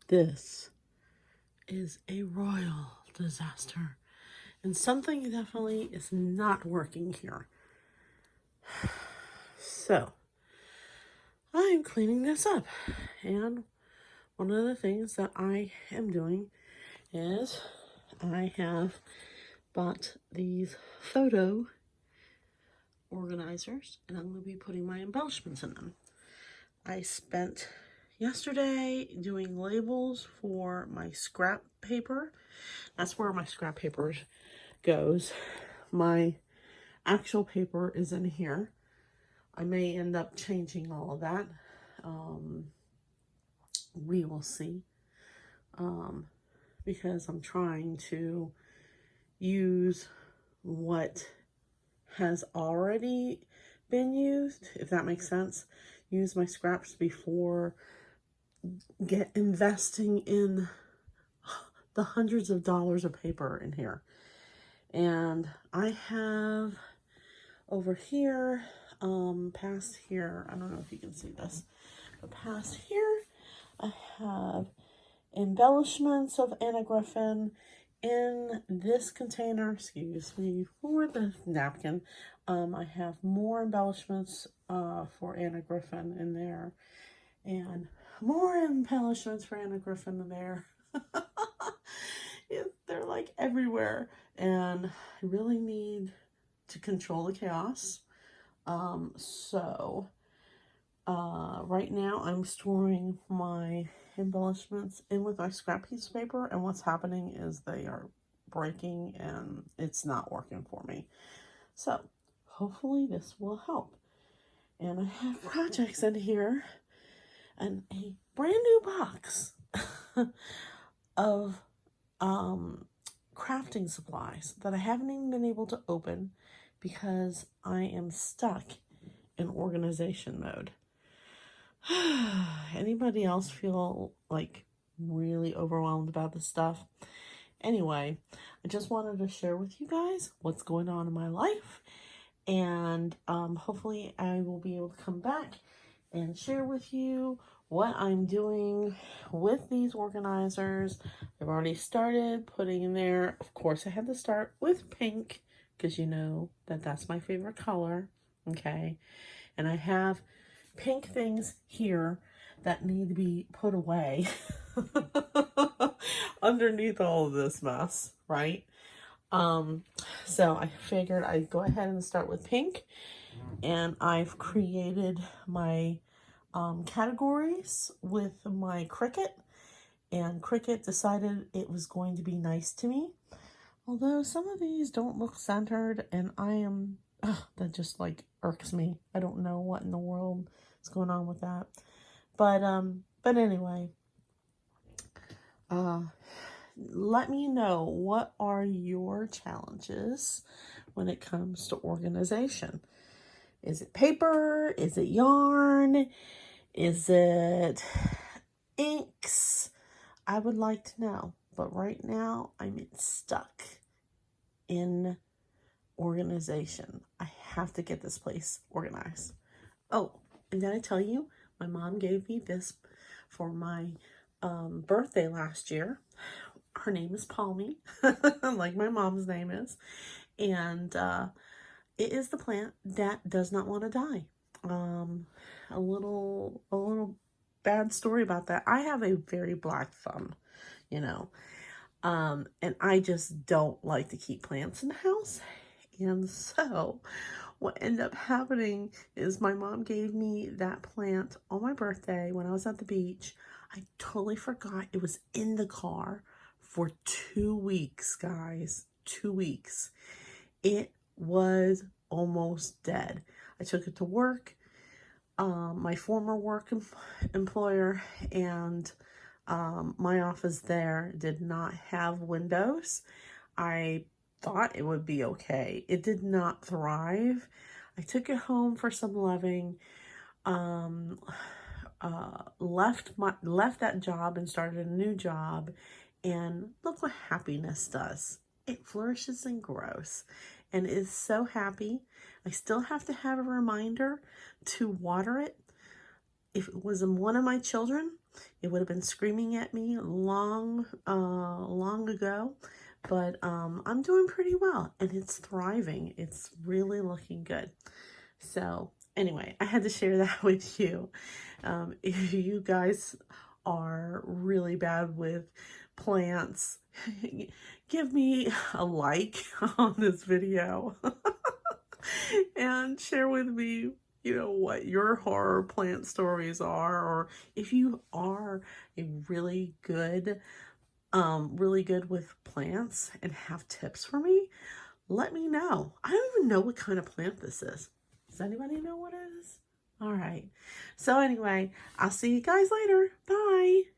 This is a royal disaster. And something definitely is not working here. So, I'm cleaning this up. And one of the things that I am doing is I have bought these photo organizers, and I'm going to be putting my embellishments in them. I spent yesterday doing labels for my scrap paper. That's where my scrap paper goes. My actual paper is in here. I may end up changing all of that. We will see. Because I'm trying to use what has already been used, if that makes sense. Use my scraps before investing in the hundreds of dollars of paper in here. And I have over here, past here, I don't know if you can see this, but past here, I have embellishments of Anna Griffin in this container, excuse me, for the napkin. I have more embellishments for Anna Griffin in there, and more embellishments for Anna Griffin in there. They're like everywhere, and I really need to control the chaos. So right now I'm storing my embellishments in with my scrap piece of paper, and what's happening is they are breaking and it's not working for me. So hopefully this will help. And I have projects in here and a brand new box of crafting supplies that I haven't even been able to open because I am stuck in organization mode. Anybody else feel like really overwhelmed about this stuff? Anyway, I just wanted to share with you guys what's going on in my life, and hopefully I will be able to come back and share with you what I'm doing with these organizers. I've already started putting in there. Of course, I had to start with pink because you know that that's my favorite color. Okay, and I have pink things here that need to be put away underneath all of this mess, right? So I figured I'd go ahead and start with pink, and I've created my categories with my Cricut, and Cricut decided it was going to be nice to me. Although some of these don't look centered, and that just like irks me. I don't know what in the world is going on with that. But anyway, let me know, what are your challenges when it comes to organization? Is it paper? Is it yarn? Is it inks? I would like to know. But right now, I'm stuck in organization. I have to get this place organized. Oh, and did I tell you, my mom gave me this for my birthday last year. Her name is Palmy, like my mom's name is. And it is the plant that does not want to die. A little bad story about that. I have a very black thumb, you know. And I just don't like to keep plants in the house. And so what ended up happening is my mom gave me that plant on my birthday when I was at the beach. I totally forgot it was in the car for 2 weeks, guys. 2 weeks. It was almost dead. I took it to work, my former work employer, and my office there did not have windows. I thought it would be okay. It did not thrive. I took it home for some loving, left that job and started a new job, and look what happiness does. It flourishes and grows and is so happy. I still have to have a reminder to water it. If it was one of my children, It would have been screaming at me long ago, but I'm doing pretty well, and it's thriving. It's really looking good. So anyway, I had to share that with you. If you guys are really bad with plants, give me a like on this video and share with me, what your horror plant stories are, or if you are a really good with plants and have tips for me, let me know. I don't even know what kind of plant this is. Does anybody know what it is? All right. So anyway, I'll see you guys later. Bye.